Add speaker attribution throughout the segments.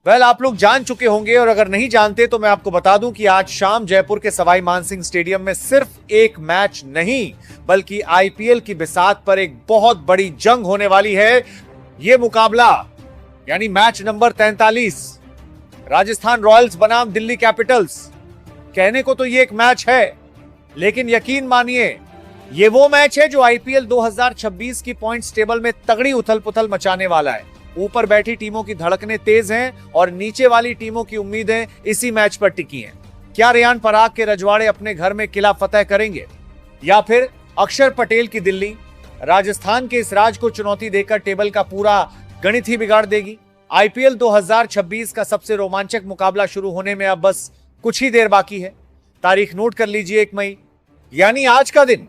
Speaker 1: आप लोग जान चुके होंगे, और अगर नहीं जानते तो मैं आपको बता दूं कि आज शाम जयपुर के सवाई मानसिंह स्टेडियम में सिर्फ एक मैच नहीं बल्कि आईपीएल की बिसात पर एक बहुत बड़ी जंग होने वाली है। यह मुकाबला यानी मैच नंबर 43 राजस्थान रॉयल्स बनाम दिल्ली कैपिटल्स। कहने को तो ये एक मैच है, लेकिन यकीन मानिए ये वो मैच है जो आईपीएल 2026 की पॉइंट्स टेबल में तगड़ी उथल पुथल मचाने वाला है। ऊपर बैठी टीमों की धड़कनें तेज हैं और नीचे वाली टीमों की उम्मीदें इसी मैच पर टिकी हैं। क्या रियान पराग के रजवाड़े अपने घर में किला फतेह करेंगे, या फिर अक्षर पटेल की दिल्ली राजस्थान के इस राज को चुनौती देकर टेबल का पूरा गणित ही बिगाड़ देगी। आईपीएल 2026 का सबसे रोमांचक मुकाबला शुरू होने में अब बस कुछ ही देर बाकी है। तारीख नोट कर लीजिए, 1 मई यानी आज का दिन।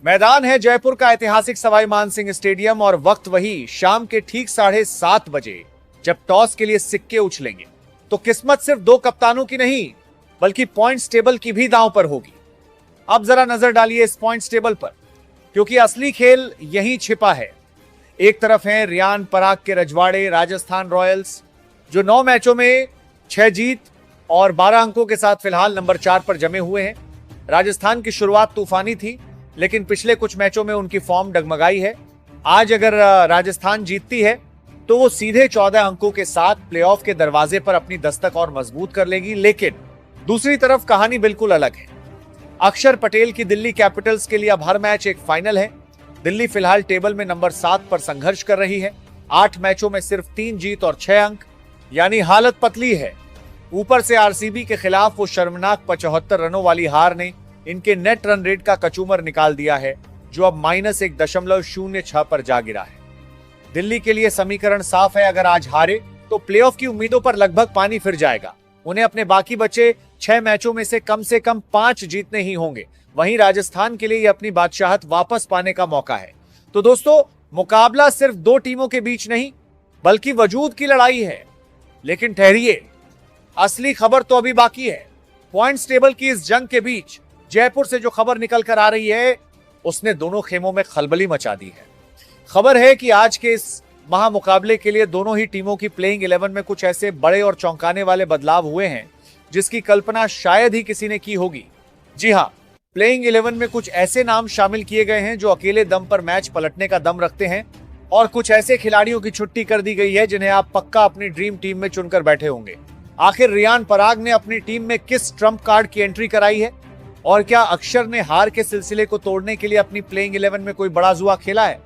Speaker 1: मैदान है जयपुर का ऐतिहासिक सवाई मानसिंह स्टेडियम और वक्त वही शाम के ठीक 7:30 बजे जब टॉस के लिए सिक्के उछलेंगे तो किस्मत सिर्फ 2 कप्तानों की नहीं बल्कि पॉइंट्स टेबल की भी दांव पर होगी। अब जरा नजर डालिए इस पॉइंट्स टेबल पर, क्योंकि असली खेल यहीं छिपा है। एक तरफ है रियान पराग के रजवाड़े राजस्थान रॉयल्स, जो 9 मैचों में 6 जीत और 12 अंकों के साथ फिलहाल नंबर 4 पर जमे हुए हैं। राजस्थान की शुरुआत तूफानी थी, लेकिन पिछले कुछ मैचों में उनकी फॉर्म डगमगाई है। आज अगर राजस्थान जीतती है तो वो सीधे 14 अंकों के साथ प्लेऑफ के दरवाजे पर अपनी दस्तक और मजबूत कर लेगी। लेकिन दूसरी तरफ कहानी बिल्कुल अलग है। अक्षर पटेल की दिल्ली कैपिटल्स के लिए अब हर मैच एक फाइनल है। दिल्ली फिलहाल टेबल में नंबर 7 पर संघर्ष कर रही है। 8 मैचों में सिर्फ 3 जीत और 6 अंक, यानी हालत पतली है। ऊपर से आरसीबी के खिलाफ वो शर्मनाक 75 रनों वाली हार ने इनके नेट रन रेट का कचूमर निकाल दिया है, जो अब -1.06 पर जा गिरा है। दिल्ली के लिए समीकरण साफ है, अगर आज हारे तो प्लेऑफ की उम्मीदों पर लगभग पानी फिर जाएगा। उन्हें अपने बाकी बचे 6 मैचों में से कम 5 जीतने ही होंगे। वहीं राजस्थान के लिए ये अपनी बादशाहत वापस पाने का मौका है। तो दोस्तों, मुकाबला सिर्फ 2 टीमों के बीच नहीं बल्कि वजूद की लड़ाई है। लेकिन ठहरिए, असली खबर तो अभी बाकी है। पॉइंट्स टेबल की इस जंग के बीच जयपुर से जो खबर निकल कर आ रही है उसने दोनों खेमों में खलबली मचा दी है। खबर है कि आज के इस महामुकाबले के लिए दोनों ही टीमों की प्लेइंग 11 में कुछ ऐसे बड़े और चौंकाने वाले बदलाव हुए हैं जिसकी कल्पना शायद ही किसी ने की होगी। जी हां, प्लेइंग 11 में कुछ ऐसे नाम शामिल किए गए हैं जो अकेले दम पर मैच पलटने का दम रखते हैं, और कुछ ऐसे खिलाड़ियों की छुट्टी कर दी गई है जिन्हें आप पक्का अपनी ड्रीम टीम में चुनकर बैठे होंगे। आखिर रियान पराग ने अपनी टीम में किस ट्रम्प कार्ड की एंट्री कराई है, और क्या अक्षर ने हार के सिलसिले को तोड़ने के लिए अपनी प्लेइंग 11 में कोई बड़ा जुआ खेला है?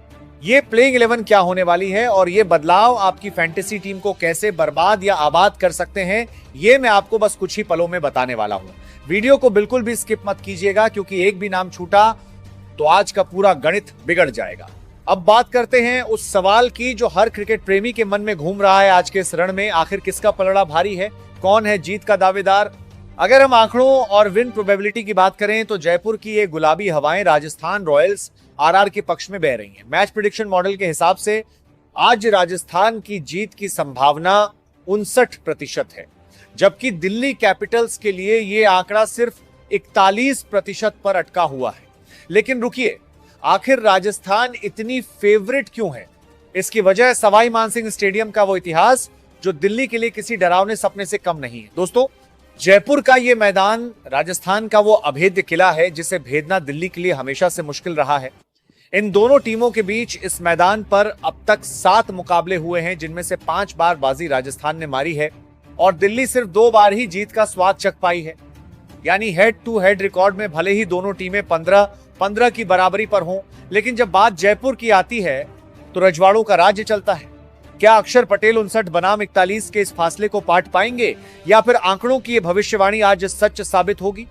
Speaker 1: ये प्लेइंग 11 क्या होने वाली है और ये बदलाव आपकी फैंटेसी टीम को कैसे बर्बाद या आबाद कर सकते हैं, ये मैं आपको बस कुछ ही पलों में बताने वाला हूं। वीडियो को बिल्कुल भी स्किप मत कीजिएगा, क्योंकि एक भी नाम छूटा तो आज का पूरा गणित बिगड़ जाएगा। अब बात करते हैं उस सवाल की जो हर क्रिकेट प्रेमी के मन में घूम रहा है आज के इस रण में। आखिर किसका पलड़ा भारी है, कौन है जीत का दावेदार? अगर हम आंकड़ों और विन प्रोबेबिलिटी की बात करें तो जयपुर की ये गुलाबी हवाएं राजस्थान रॉयल्स आरआर के पक्ष में बह रही हैं। मैच प्रेडिक्शन मॉडल के हिसाब से आज राजस्थान की जीत की संभावना 59% है, जबकि दिल्ली कैपिटल्स के लिए ये आंकड़ा सिर्फ 41% पर अटका हुआ है। लेकिन रुकिए, आखिर राजस्थान इतनी फेवरेट क्यों है? इसकी वजह सवाई मानसिंह स्टेडियम का वो इतिहास जो दिल्ली के लिए किसी डरावने सपने से कम नहीं है। दोस्तों, जयपुर का ये मैदान राजस्थान का वो अभेद्य किला है जिसे भेदना दिल्ली के लिए हमेशा से मुश्किल रहा है। इन दोनों टीमों के बीच इस मैदान पर अब तक 7 मुकाबले हुए हैं, जिनमें से 5 बार बाजी राजस्थान ने मारी है और दिल्ली सिर्फ 2 बार ही जीत का स्वाद चख पाई है। यानी हेड टू हेड रिकॉर्ड में भले ही दोनों टीमें 15-15 की बराबरी पर हों, लेकिन जब बात जयपुर की आती है तो रजवाड़ों का राज्य चलता है। क्या अक्षर पटेल 59 बनाम 41 के इस फासले को पाट पाएंगे, या फिर आंकड़ों की ये भविष्यवाणी आज सच साबित होगी?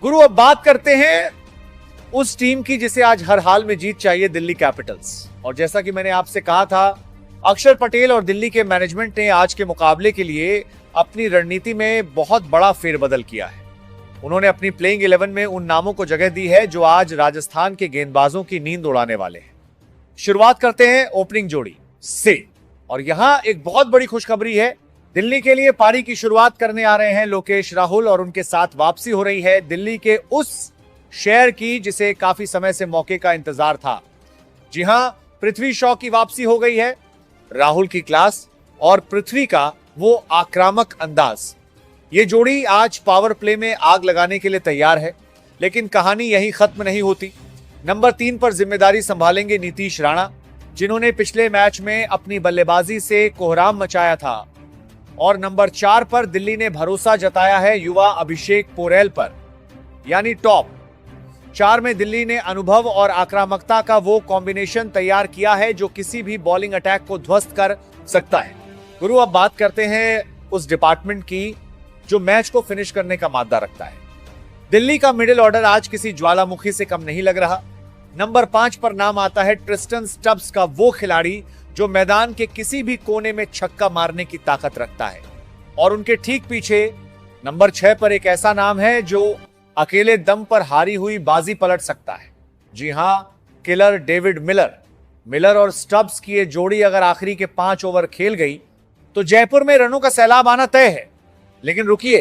Speaker 1: गुरु, अब बात करते हैं उस टीम की जिसे आज हर हाल में जीत चाहिए, दिल्ली कैपिटल्स। और जैसा कि मैंने आपसे कहा था, अक्षर पटेल और दिल्ली के मैनेजमेंट ने आज के मुकाबले के लिए अपनी रणनीति में बहुत बड़ा फेरबदल किया है। उन्होंने अपनी प्लेइंग 11 में उन नामों को जगह दी है जो आज राजस्थान के गेंदबाजों की नींद उड़ाने वाले हैं। शुरुआत करते हैं ओपनिंग जोड़ी से, और यहां एक बहुत बड़ी खुशखबरी है। दिल्ली के लिए पारी की शुरुआत करने आ रहे हैं लोकेश राहुल, और उनके साथ वापसी हो रही है दिल्ली के उस शेयर की जिसे काफी समय से मौके का इंतजार था। जी हां, पृथ्वी शॉ की वापसी हो गई है। राहुल की क्लास और पृथ्वी का वो आक्रामक अंदाज। ये जोड़ी आज पावर प्ले में आग लगाने के लिए तैयार है, लेकिन कहानी यही खत्म नहीं होती। नंबर 3 पर जिम्मेदारी संभालेंगे नीतीश राणा, जिन्होंने पिछले मैच में अपनी बल्लेबाजी से कोहराम मचाया था। और नंबर 4 पर दिल्ली ने भरोसा जताया है युवा अभिषेक पोरेल पर, यानी टॉप 4 में दिल्ली ने अनुभव और आक्रामकता का वो कॉम्बिनेशन तैयार किया है जो किसी भी बॉलिंग अटैक को ध्वस्त कर सकता है। गुरु, अब बात करते हैं उस डिपार्टमेंट की जो मैच को फिनिश करने का मादा रखता है। दिल्ली का मिडिल ऑर्डर आज किसी ज्वालामुखी से कम नहीं लग रहा। नंबर 5 पर नाम आता है ट्रिस्टन स्टब्स का, वो खिलाड़ी जो मैदान के किसी भी कोने में छक्का मारने की ताकत रखता है। और उनके ठीक पीछे नंबर 6 पर एक ऐसा नाम है जो अकेले दम पर हारी हुई बाजी पलट सकता है। जी हां, किलर डेविड मिलर। मिलर और स्टब्स की ये जोड़ी अगर आखिरी के 5 ओवर खेल गई तो जयपुर में रनों का सैलाब आना तय है। लेकिन रुकिए,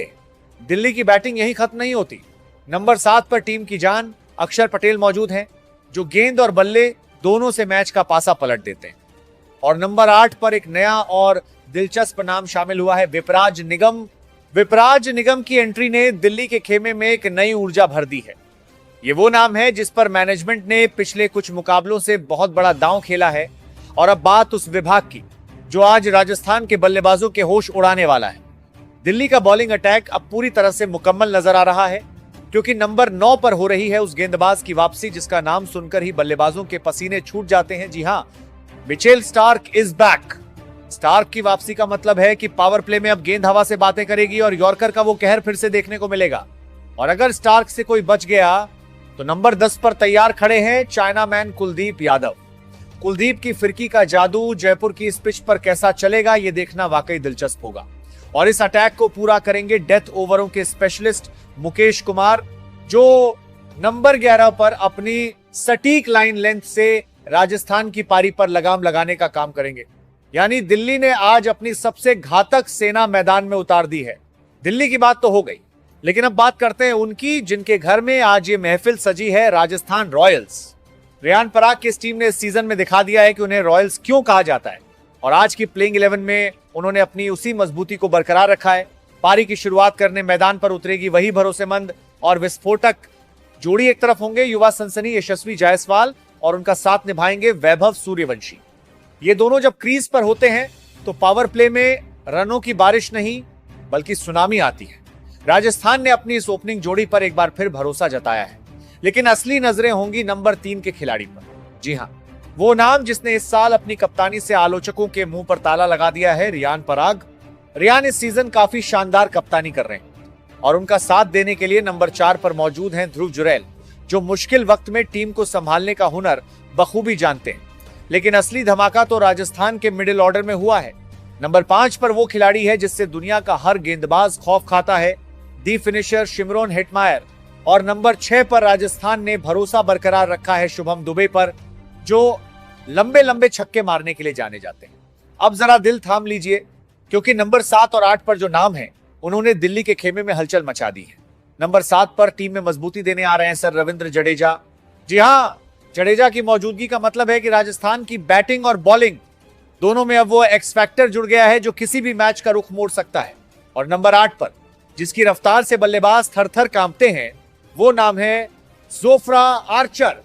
Speaker 1: दिल्ली की बैटिंग यही खत्म नहीं होती। नंबर 7 पर टीम की जान अक्षर पटेल मौजूद हैं, जो गेंद और बल्ले दोनों से मैच का पासा पलट देते हैं। और नंबर 8 पर एक नया और दिलचस्प नाम शामिल हुआ है, विपराज निगम। विपराज निगम की एंट्री ने दिल्ली के खेमे में एक नई ऊर्जा भर दी है। ये वो नाम है जिस पर मैनेजमेंट ने पिछले कुछ मुकाबलों से बहुत बड़ा दांव खेला है। और अब बात उस विभाग की जो आज राजस्थान के बल्लेबाजों के होश उड़ाने वाला है। दिल्ली का बॉलिंग अटैक अब पूरी तरह से मुकम्मल नजर आ रहा है, क्योंकि नंबर 9 पर हो रही है उस गेंदबाज की वापसी जिसका नाम सुनकर ही बल्लेबाजों के पसीने छूट जाते हैं। जी हां, Mitchell Starc is back. Starc की वापसी का मतलब है कि पावर प्ले में अब गेंद हवा से बातें करेगी और यॉर्कर का वो कहर फिर से देखने को मिलेगा। और अगर स्टार्क से कोई बच गया तो नंबर 10 पर तैयार खड़े हैं चाइना मैन कुलदीप यादव। कुलदीप की फिरकी का जादू जयपुर की इस पिच पर कैसा चलेगा, ये देखना वाकई दिलचस्प होगा। और इस अटैक को पूरा करेंगे डेथ ओवरों के स्पेशलिस्ट मुकेश कुमार, जो नंबर 11 पर अपनी सटीक लाइन लेंथ से राजस्थान की पारी पर लगाम लगाने का काम करेंगे। यानी दिल्ली ने आज अपनी सबसे घातक सेना मैदान में उतार दी है। दिल्ली की बात तो हो गई, लेकिन अब बात करते हैं उनकी जिनके घर में आज ये महफिल सजी है, राजस्थान रॉयल्स। रेयान पराग की इस टीम ने इस सीजन में दिखा दिया है कि उन्हें रॉयल्स क्यों कहा जाता है। और आज की प्लेइंग 11 में उन्होंने अपनी उसी मजबूती को बरकरार रखा है। पारी की शुरुआत करने मैदान पर उतरेगी वही भरोसेमंद और विस्फोटक जोड़ी। एक तरफ होंगे युवा सनसनी यशस्वी जायसवाल और उनका साथ निभाएंगे वैभव सूर्यवंशी। ये दोनों जब क्रीज पर होते हैं तो पावर प्ले में रनों की बारिश नहीं बल्कि सुनामी आती है। राजस्थान ने अपनी इस ओपनिंग जोड़ी पर एक बार फिर भरोसा जताया है, लेकिन असली नजरें होंगी नंबर 3 के खिलाड़ी पर। जी हां, वो नाम जिसने इस साल अपनी कप्तानी से आलोचकों के मुंह पर ताला लगा दिया है, रेयान पराग। रेयान इस सीजन काफी शानदार कप्तानी कर रहे हैं और उनका साथ देने के लिए नंबर 4 पर मौजूद हैं ध्रुव जुरैल, जो मुश्किल वक्त में टीम को संभालने का हुनर बखूबी जानते हैं। लेकिन असली धमाका तो राजस्थान के मिडिल ऑर्डर में हुआ है। नंबर 5 पर वो खिलाड़ी है जिससे दुनिया का हर गेंदबाज खौफ खाता है, दी फिनिशर शिमरोन हेटमायर। और नंबर 6 पर राजस्थान ने भरोसा बरकरार रखा है शुभम दुबे पर, जो लंबे लंबे छक्के मारने के लिए जाने जाते हैं। अब जरा दिल थाम लीजिए, क्योंकि नंबर 7 और 8 पर जो नाम है उन्होंने दिल्ली के खेमे में हलचल मचा दी है। नंबर 7 पर टीम में मजबूती देने आ रहे हैं सर रविंद्र जडेजा। जी हां, जडेजा की मौजूदगी का मतलब है कि राजस्थान की बैटिंग और बॉलिंग दोनों में अब वो एक्स फैक्टर जुड़ गया है जो किसी भी मैच का रुख मोड़ सकता है। और नंबर 8 पर जिसकी रफ्तार से बल्लेबाज थर थर कांपते हैं, वो नाम है जोफ्रा आर्चर।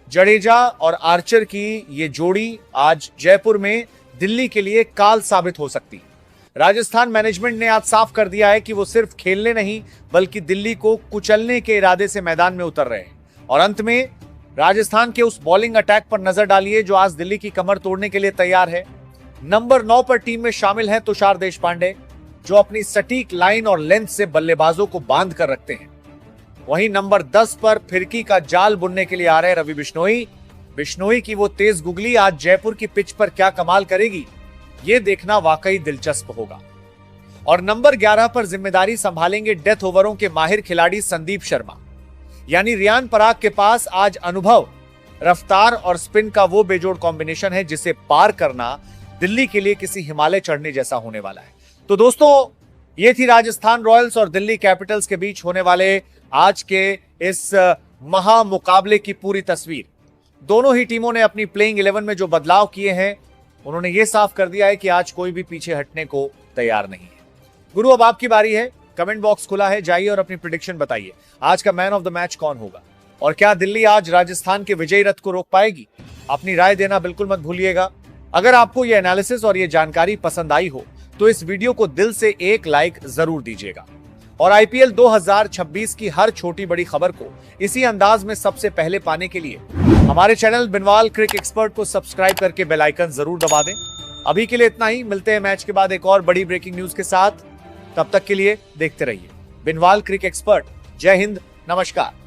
Speaker 1: जडेजा और आर्चर की ये जोड़ी आज जयपुर में दिल्ली के लिए काल साबित हो सकती है। राजस्थान मैनेजमेंट ने आज साफ कर दिया है कि वो सिर्फ खेलने नहीं बल्कि दिल्ली को कुचलने के इरादे से मैदान में उतर रहे हैं। और अंत में राजस्थान के उस बॉलिंग अटैक पर नजर डालिए जो आज दिल्ली की कमर तोड़ने के लिए तैयार है। नंबर 9 पर टीम में शामिल हैं तुषार देशपांडे, जो अपनी सटीक लाइन और लेंथ से बल्लेबाजों को बांध कर रखते हैं। वहीं नंबर 10 पर फिरकी का जाल बुनने के लिए आ रहे रवि बिश्नोई। बिश्नोई की वो तेज गुगली आज जयपुर की पिच पर क्या कमाल करेगी, ये देखना वाकई दिलचस्प होगा। और नंबर 11 पर जिम्मेदारी संभालेंगे डेथ ओवरों के माहिर खिलाड़ी संदीप शर्मा। यानी रेयान पराग के पास आज अनुभव, रफ्तार और स्पिन का वो बेजोड़ कॉम्बिनेशन है जिसे पार करना दिल्ली के लिए किसी हिमालय चढ़ने जैसा होने वाला है। तो दोस्तों, ये थी राजस्थान रॉयल्स और दिल्ली कैपिटल्स के बीच होने वाले आज के इस महा मुकाबले की पूरी तस्वीर। दोनों ही टीमों ने अपनी प्लेइंग 11 में जो बदलाव किए हैं, उन्होंने ये साफ कर दिया है कि आज कोई भी पीछे हटने को तैयार नहीं है। गुरु, अब आपकी बारी है। कमेंट बॉक्स खुला है, जाइए और अपनी प्रेडिक्शन बताइए। आज का मैन ऑफ द मैच कौन होगा और क्या दिल्ली आज राजस्थान के विजयी रथ को रोक पाएगी? अपनी राय देना बिल्कुल मत भूलिएगा। अगर आपको यह एनालिसिस और यह जानकारी पसंद आई हो तो इस वीडियो को दिल से एक लाइक जरूर दीजिएगा और आईपीएल 2026 की हर छोटी बड़ी खबर को इसी अंदाज में सबसे पहले पाने के लिए हमारे चैनल बिनवाल क्रिक एक्सपर्ट को सब्सक्राइब करके बेल आइकन जरूर दबा दें। अभी के लिए इतना ही, मिलते हैं मैच के बाद एक और बड़ी ब्रेकिंग न्यूज के साथ। तब तक के लिए देखते रहिए बिनवाल क्रिक एक्सपर्ट। जय हिंद, नमस्कार।